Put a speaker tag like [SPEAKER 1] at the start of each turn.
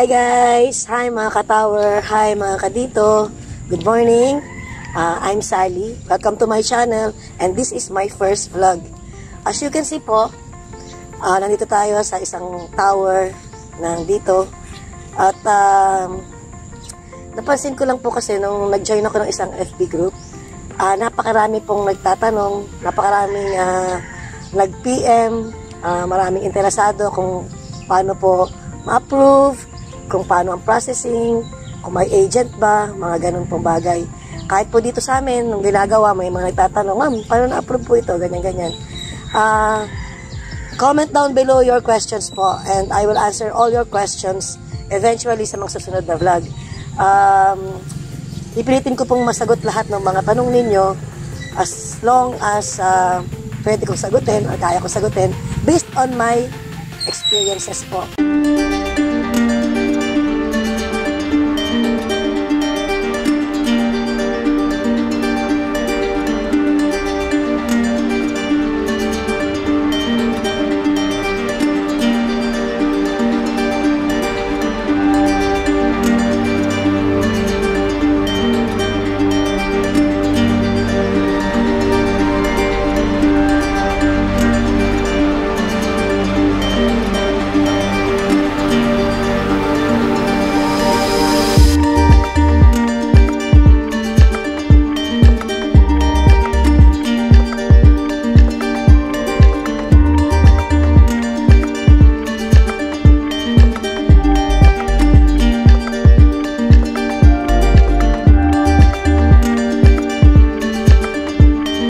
[SPEAKER 1] Hi guys! Hi mga ka-tower! Hi mga ka-dito! Good morning! I'm Sally. Welcome to my channel and this is my first vlog. As you can see po, nandito tayo sa isang tower ng dito. At napansin ko lang po kasi nung nag-join ako ng isang FB group, napakarami pong nagtatanong, napakaraming nag-PM, maraming interesado kung paano po ma-approve, kung paano ang processing, kung may agent ba, mga ganun pong bagay. Kahit po dito sa amin, nung ginagawa, may mga nagtatanong, ma'am, paano na-approve po ito, ganyan-ganyan. Comment down below your questions po, and I will answer all your questions eventually sa mga susunod na vlog. Ipilitin ko pong masagot lahat ng mga tanong ninyo as long as pwede kong sagutin o kaya kong sagutin based on my experiences po.